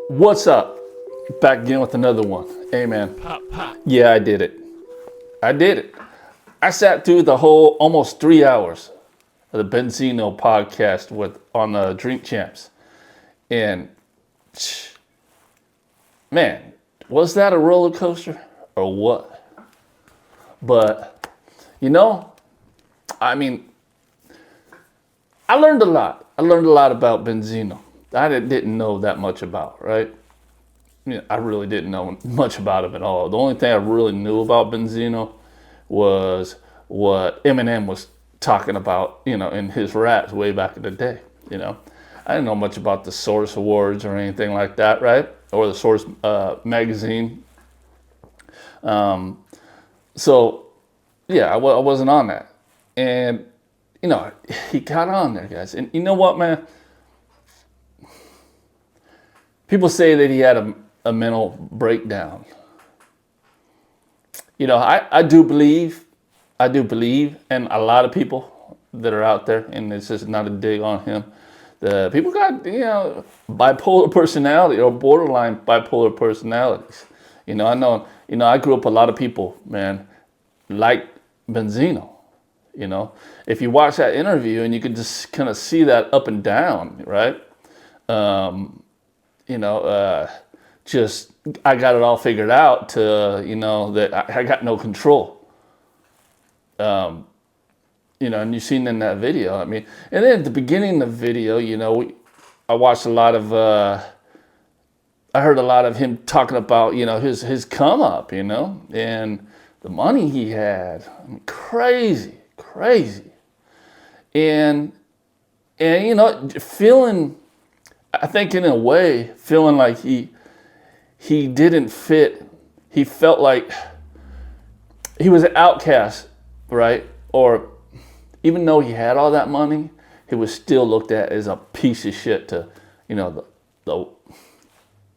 What's up? Back again with another one. Hey man. Yeah, I did it. I did it. I sat through the whole almost 3 hours of the Benzino podcast with on the Drink Champs. And man, was that a roller coaster or what? But you know, I mean, I learned a lot. I learned a lot about Benzino. I didn't know that much about, right? I really didn't know much about him at all. The only thing I really knew about Benzino was what Eminem was talking about, in his raps way back in the day. I didn't know much about the Source Awards or anything like that, right? Or the Source magazine. So, yeah, I wasn't on that. And, he got on there, guys. And you know what, man? People say that he had a mental breakdown. I do believe, and a lot of people that are out there, and it's just not a dig on him, the people got, bipolar personality or borderline bipolar personalities. I know, I grew up a lot of people, man, like Benzino. If you watch that interview and you could just kind of see that up and down, right? Just I got it all figured out to, that I got no control. And you've seen in that video. I mean, and then at the beginning of the video, I watched a lot of, I heard a lot of him talking about, his come up, and the money he had. I mean, crazy. And feeling, I think in a way, feeling like he didn't fit. He felt like he was an outcast, right? Or even though he had all that money, he was still looked at as a piece of shit to, the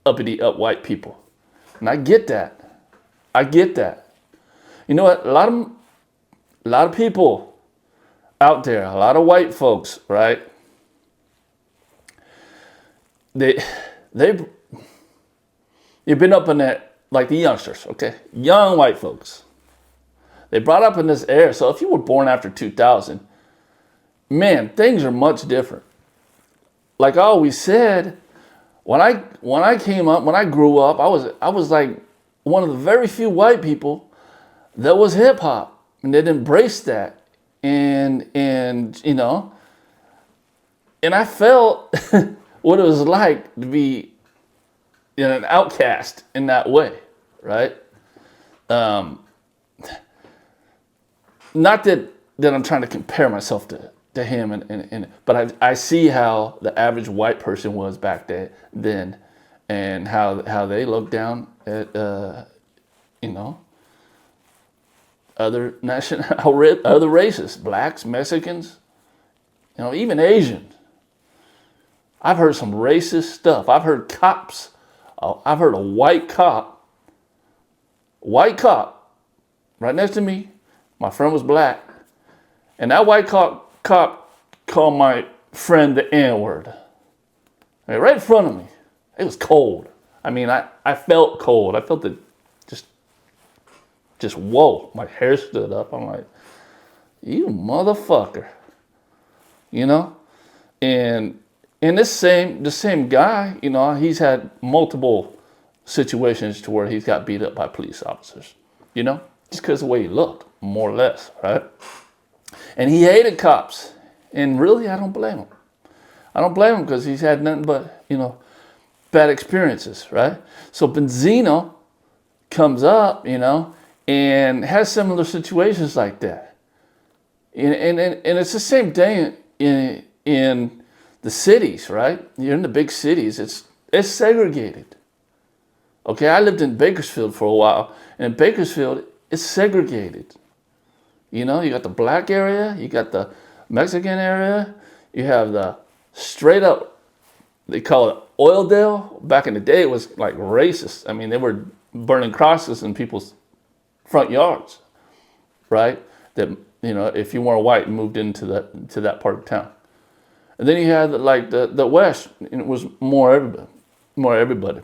uppity up white people. And I get that. You know what? A lot of people out there, a lot of white folks, right? You've been up in that, like the youngsters, okay? Young white folks. They brought up in this era. So if you were born after 2000, man, things are much different. Like I always said, when I came up, when I grew up, I was like one of the very few white people that was hip hop and that embraced that. And I felt what it was like to be an outcast in that way, right? Not that I'm trying to compare myself to him, but I see how the average white person was back then, and how they looked down at other other races, blacks, Mexicans, even Asians. I've heard some racist stuff. I've heard cops. I've heard a white cop, right next to me. My friend was black, and that white cop called my friend the N-word. I mean, right in front of me. It was cold. I mean, I felt cold. I felt it just whoa. My hair stood up. I'm like, you motherfucker. And the same guy, he's had multiple situations to where he's got beat up by police officers, just because of the way he looked, more or less, right? And he hated cops. And really, I don't blame him. I don't blame him because he's had nothing but, bad experiences, right? So Benzino comes up, and has similar situations like that. And it's the same thing in the cities, right? You're in the big cities. It's segregated. Okay, I lived in Bakersfield for a while, and in Bakersfield, it's segregated. You got the black area, you got the Mexican area, you have the straight up, they call it Oildale. Back in the day, it was like racist. I mean, they were burning crosses in people's front yards, right? That, if you weren't white, you moved into that part of town. And then you had like the West, and it was more everybody. more everybody.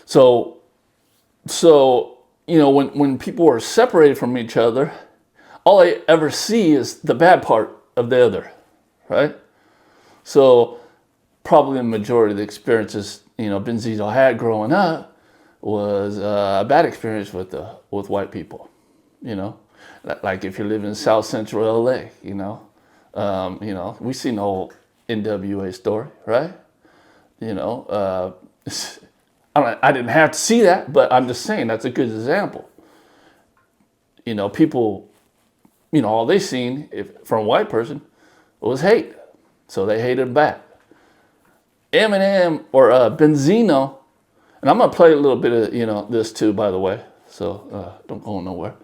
So when people are separated from each other, all I ever see is the bad part of the other, right? So probably the majority of the experiences, Benzino had growing up was a bad experience with white people, Like if you live in South Central LA, we seen the whole NWA story, right? I didn't have to see that, but I'm just saying that's a good example. People, all they seen from a white person was hate, so they hated him back. Eminem or Benzino, and I'm gonna play a little bit of this too, by the way. So don't go nowhere.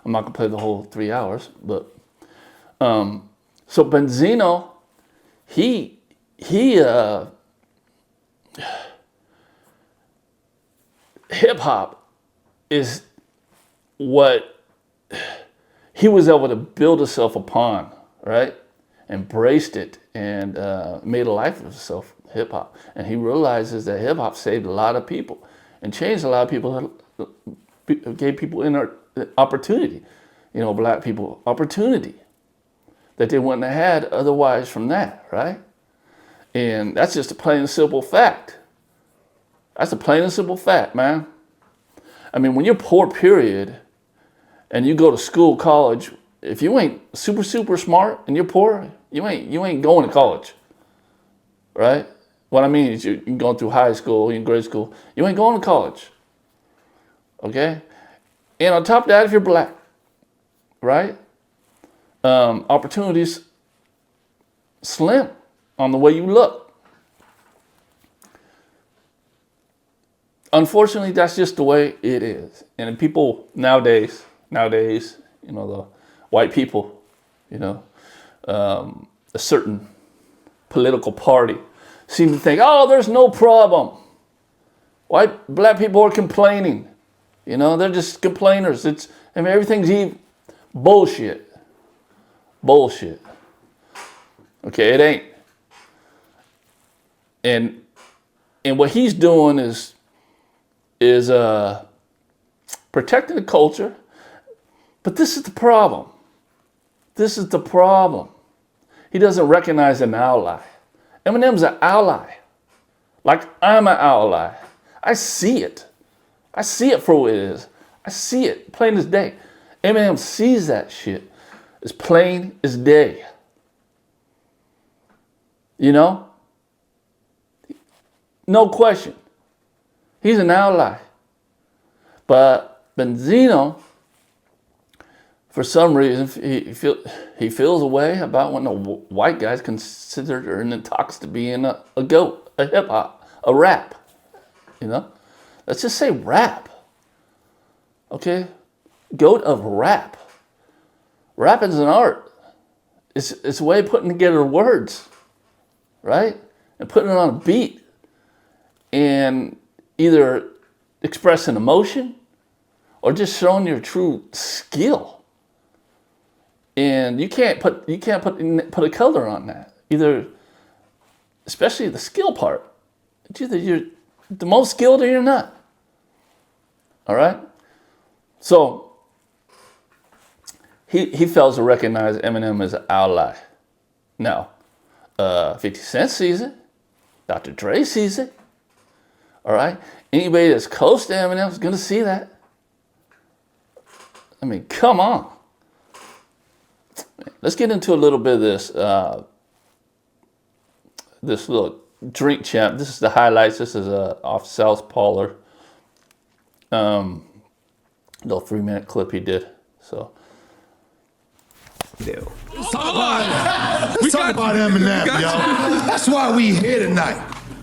I'm not gonna play the whole 3 hours, but so Benzino, he hip hop is what he was able to build himself upon, right? Embraced it and made a life of himself, hip hop. And he realizes that hip hop saved a lot of people and changed a lot of people, gave people opportunity, black people opportunity that they wouldn't have had otherwise from that, right? And that's just a plain and simple fact. That's a plain and simple fact, man. I mean, when you're poor, period, and you go to school, college, if you ain't super, super smart and you're poor, you ain't going to college, right? What I mean is you're going through high school, you're in grade school, you ain't going to college, okay? And on top of that, if you're black, right? Opportunities slim on the way you look. Unfortunately, that's just the way it is. And people nowadays, the white people, a certain political party seem to think, oh, there's no problem. Black people are complaining. They're just complainers. Everything's evil. Bullshit. Okay, it ain't. And what he's doing is protecting the culture. But this is the problem. He doesn't recognize an ally. Eminem's an ally. Like I'm an ally. I see it. I see it for what it is. I see it plain as day. Eminem sees that shit as plain as day. No question. He's an ally. But Benzino, for some reason, he feels a way about when a white guy's considered or in talks to being a goat, a hip hop, a rap. Let's just say rap. Okay? Goat of rap. Rap is an art. It's a way of putting together words, right? And putting it on a beat. And either expressing emotion or just showing your true skill. And you can't put a color on that. Either, especially the skill part. It's either you're the most skilled or you're not. All right? So he fails to recognize Eminem as an ally. Now, 50 Cent sees it. Dr. Dre sees it. All right? Anybody that's close to Eminem is going to see that. I mean, come on. Let's get into a little bit of this little drink champ. This is the highlights. This is off South Parlor. Little 3-minute clip he did. So. Let's talk about Eminem, yo. That's why we here tonight.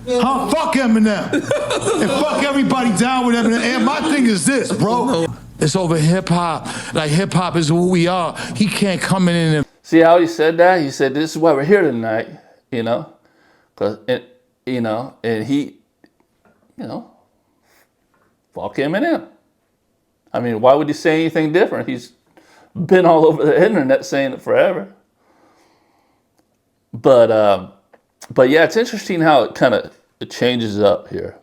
Huh? Fuck Eminem. And fuck everybody down with Eminem. And my thing is this, bro. It's over hip hop. Like hip hop is who we are. He can't come in and see how he said that? He said, "This is why we're here tonight." Cause and he, fuck Eminem. I mean, why would he say anything different? He's been all over the internet saying it forever. But yeah, it's interesting how it kind of it changes up here.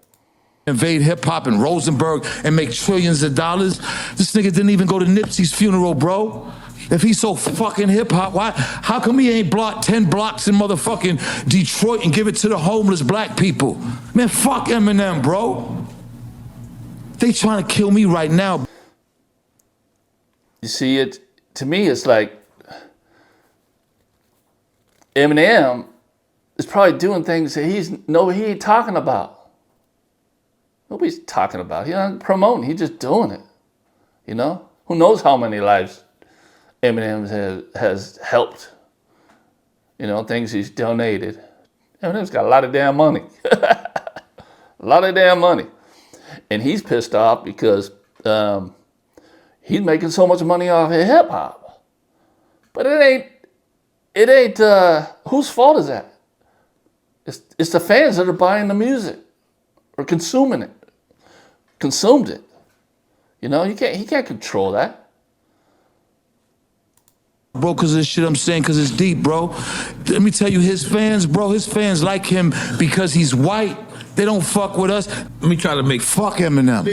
Invade hip hop in Rosenberg and make trillions of dollars. This nigga didn't even go to Nipsey's funeral, bro. If he's so fucking hip hop, why? How come he ain't blocked 10 blocks in motherfucking Detroit and give it to the homeless black people? Man, fuck Eminem, bro. They trying to kill me right now. You see, it to me, it's like Eminem is probably doing things that he ain't talking about. Nobody's talking about. He's not promoting. He's just doing it. You know? Who knows how many lives Eminem has helped? You know, things he's donated. Eminem's got a lot of damn money. A lot of damn money. And he's pissed off because he's making so much money off of hip hop. But it ain't whose fault is that? It's the fans that are buying the music or consuming it. Consumed it. You know, he can't control that. Bro, because of this shit I'm saying, because it's deep, bro. Let me tell you, his fans, bro, his fans like him because he's white. They don't fuck with us. Let me try to make fuck Eminem.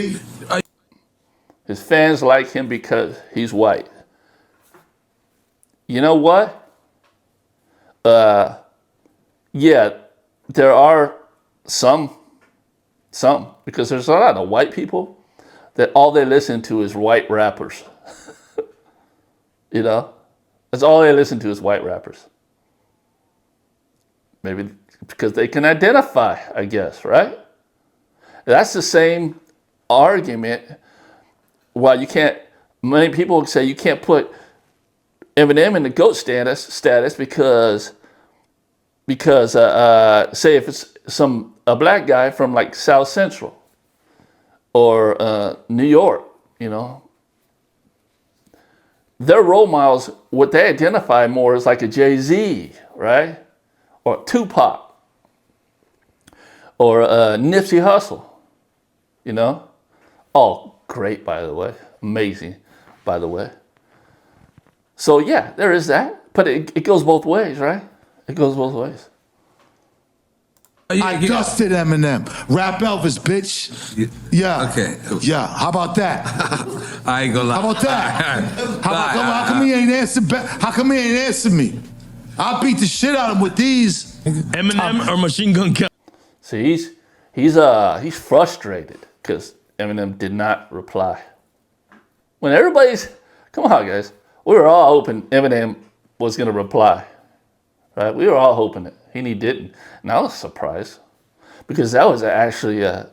His fans like him because he's white. You know what? Yeah, there are some, because there's a lot of white people that all they listen to is white rappers. You know? That's all they listen to is white rappers. Maybe because they can identify, I guess, right? That's the same argument. Well, many people say you can't put Eminem in the GOAT status because say if it's a black guy from like South Central or New York, you know, their role models, what they identify more is like a Jay-Z, right? Or Tupac or Nipsey Hussle, you know? Oh, great, by the way. Amazing, by the way. So yeah, there is that, but it goes both ways, right? It goes both ways. I dusted Eminem. Rap Elvis, bitch. Yeah. Okay. Yeah. How about that? I ain't gonna lie. How about that? How come he ain't answer back? How come he ain't answer me? I beat the shit out of him with these. Eminem or Machine Gun Kelly? See, he's frustrated because Eminem did not reply. When come on, guys, we were all hoping Eminem was gonna reply, right? We were all hoping it, and he didn't. And I was surprised because that was actually a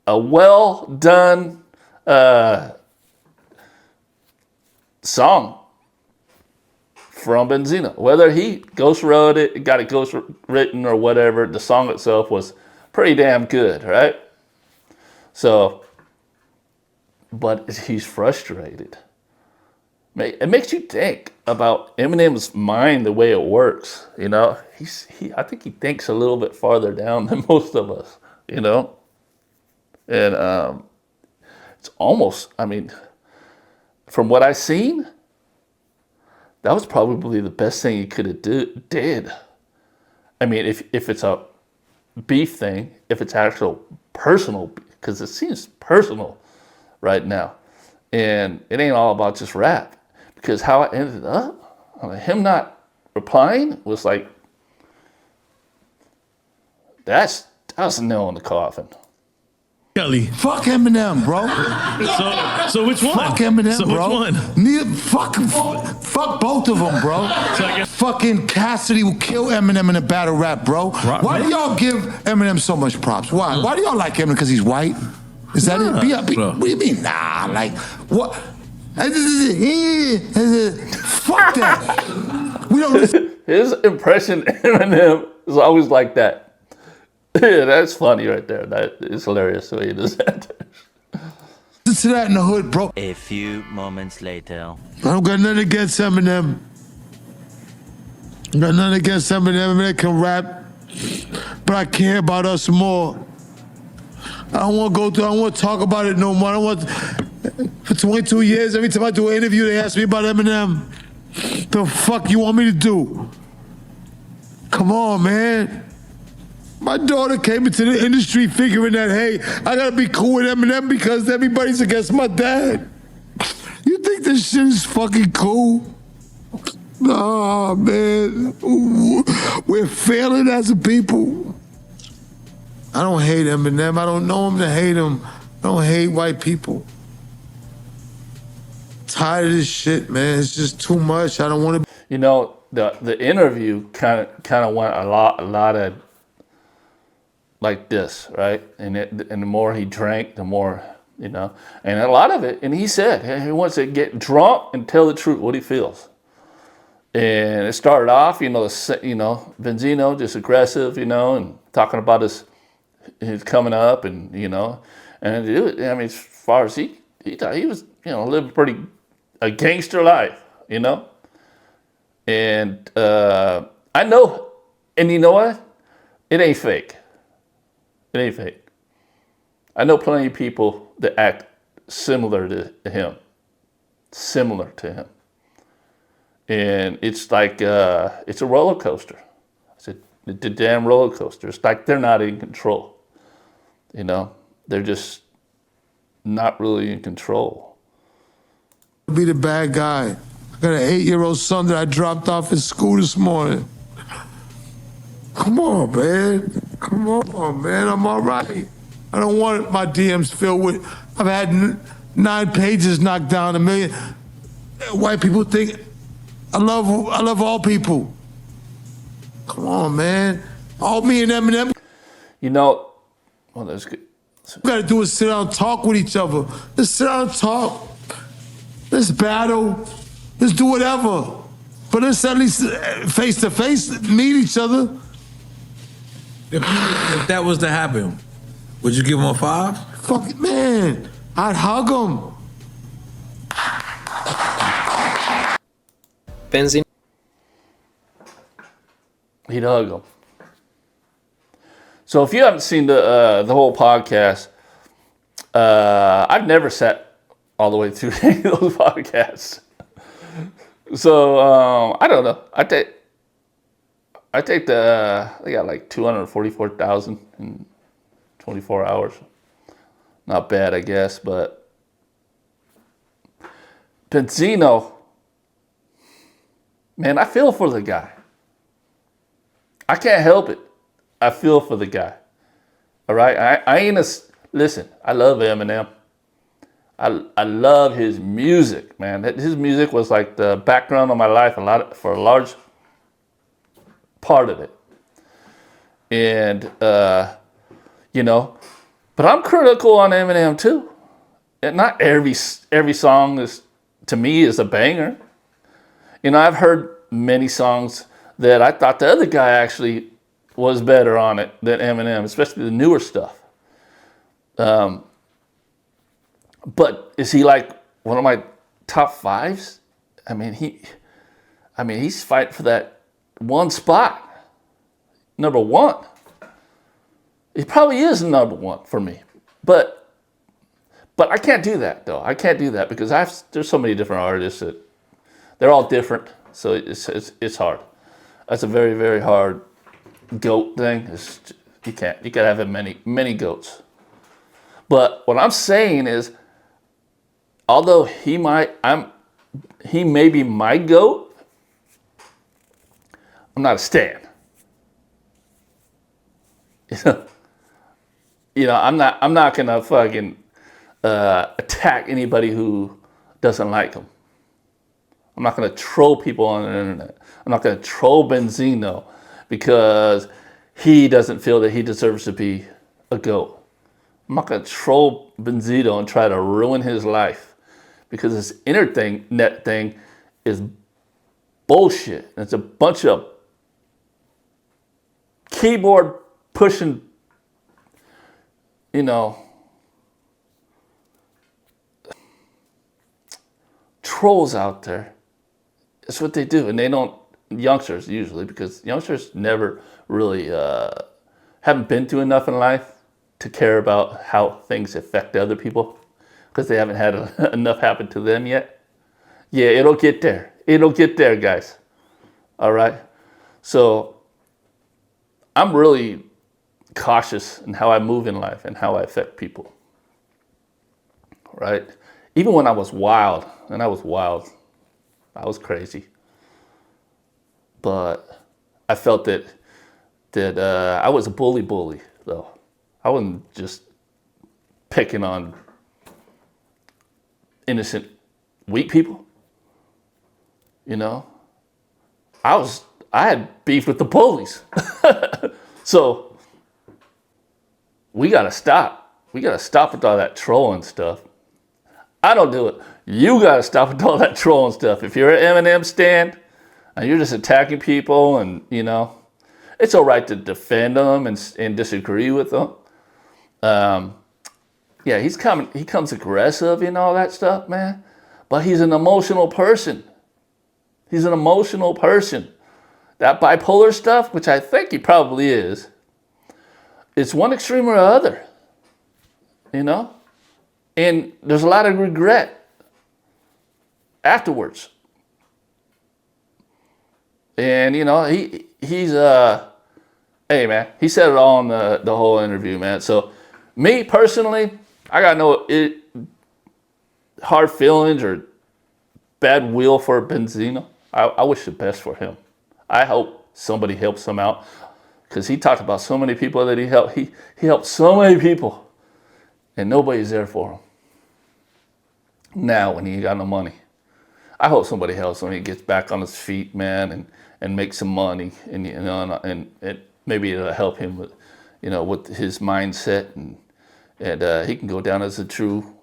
well done song from Benzino. Whether he ghost wrote it, got it ghost written or whatever, the song itself was pretty damn good, right? So, but he's frustrated. It makes you think about Eminem's mind, the way it works. You know, I think he thinks a little bit farther down than most of us. You know, and it's almost. I mean, from what I've seen, that was probably the best thing he could have did. I mean, if it's a beef thing, if it's actual personal, because it seems personal right now, and it ain't all about just rap. Because how it ended up, him not replying was like, that's a nail in the coffin. Kelly. Fuck Eminem, bro. So which one? Fuck Eminem, so bro. Which one? Fuck both of them, bro. Fucking Cassidy will kill Eminem in a battle rap, bro. Why do y'all give Eminem so much props? Why? Why do y'all like Eminem? Because he's white? Is that it? What do you mean? Nah, like, what? Fuck that. We don't listen. His impression of Eminem is always like that. Yeah, that's funny right there. That is hilarious the way he does that. Listen to that in the hood, bro. A few moments later. I don't got nothing against Eminem. Got nothing against Eminem. Eminem can rap, but I care about us more. I don't want to go through. I don't want to talk about it no more. I don't want. For 22 years, every time I do an interview, they ask me about Eminem. The fuck you want me to do? Come on, man. My daughter came into the industry figuring that, hey, I gotta be cool with Eminem because everybody's against my dad. You think this shit is fucking cool? Nah, man. We're failing as a people. I don't hate Eminem. I don't know him to hate him. I don't hate white people. Tired of this shit, man. It's just too much. I don't want to. You know, the interview kind of went a lot of like this, right? And the more he drank, the more, you know, and a lot of it. And he said he wants to get drunk and tell the truth, what he feels. And it started off, Benzino just aggressive, and talking about his coming up, and and as far as he thought he was, living a gangster life, and I know, and you know what? It ain't fake. It ain't fake. I know plenty of people that act similar to him. And it's like, it's a roller coaster. It's a damn roller coaster. It's like they're not in control. They're just not really in control. Be the bad guy. I got an 8-year-old son that I dropped off at school this morning. Come on, man. Come on, man. I'm all right. I don't want my DMs filled with. I've had 9 pages knocked down, 1 million. White people think I love all people. Come on, man. All me and Eminem. Well, that's good. We gotta do is sit down and talk with each other. Let's sit down and talk. Let's battle. Let's do whatever. But let's at least face to face meet each other. If that was to happen, would you give him a 5? Fuck it, man. I'd hug him. Benzino. He'd hug him. So if you haven't seen the whole podcast, I've never sat all the way through any of those podcasts. So I don't know. I take they got like 244,000 in 24 hours. Not bad, I guess, but Benzino, man, I feel for the guy. I can't help it. I feel for the guy. All right? I ain't listen, I love Eminem. I love his music, man. His music was like the background of my life for a large part of it. And, but I'm critical on Eminem too. And not every song to me is a banger. I've heard many songs that I thought the other guy actually was better on it than Eminem, especially the newer stuff. But is he like one of my top 5s? He's fighting for that one spot. Number 1. He probably is number 1 for me. But I can't do that though. I can't do that because there's so many different artists that they're all different. So it's hard. That's a very, very hard goat thing. You gotta have many goats. But what I'm saying is, although he may be my goat, I'm not a stan. I'm not gonna fucking attack anybody who doesn't like him. I'm not gonna troll people on the internet. I'm not gonna troll Benzino because he doesn't feel that he deserves to be a GOAT. I'm not gonna troll Benzino and try to ruin his life because this internet thing is bullshit. It's a bunch of keyboard pushing, trolls out there. It's what they do, and they don't. Youngsters usually, because youngsters never really haven't been through enough in life to care about how things affect other people, because they haven't had enough happen to them yet. Yeah, it'll get there. It'll get there, guys. All right. So I'm really cautious in how I move in life and how I affect people. Right? Even when I was wild, I was crazy. But I felt that I was a bully, though. I wasn't just picking on innocent, weak people. You know? I had beef with the bullies. So we gotta stop. We gotta stop with all that trolling stuff. I don't do it. You gotta stop with all that trolling stuff. If you're an Eminem stan and you're just attacking people, and you know, it's all right to defend them and disagree with them. Yeah, he comes aggressive and all that stuff, man. But he's an emotional person. He's an emotional person. That bipolar stuff, which I think he probably is, it's one extreme or the other. You know? And there's a lot of regret afterwards. And, you know, he's hey, man, he said it all in the whole interview, man. So, me personally, I got no hard feelings or bad will for Benzino. I wish the best for him. I hope somebody helps him out, because he talked about so many people that he helped. He helped so many people, and nobody's there for him. Now, when he got no money, I hope somebody helps him when he gets back on his feet, man, and makes some money, and you know, and maybe it'll help him with, you know, with his mindset, and he can go down as a true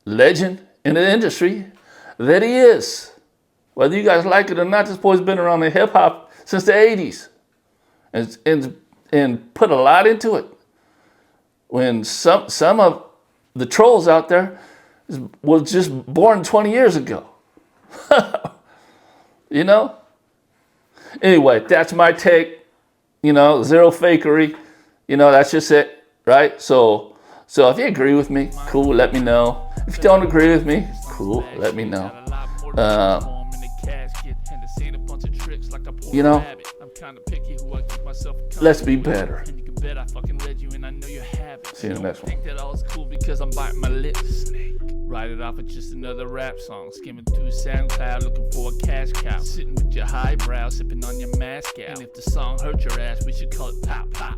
legend in the industry that he is. Whether you guys like it or not, this boy's been around in hip hop since the 80s, and put a lot into it. When some of the trolls out there was just born 20 years ago. You know? Anyway, that's my take. You know, zero fakery. You know, that's just it, right? So if you agree with me, cool, let me know. If you don't agree with me, cool, let me know. You know, let's be better. See you in the next one. That all is cool because I'm biting my lips. Write it off with just another rap song. Skimming through SoundCloud looking for a cash cow. Sitting with your highbrow, sipping on your mask out. And if the song hurt your ass, we should call it pop pop.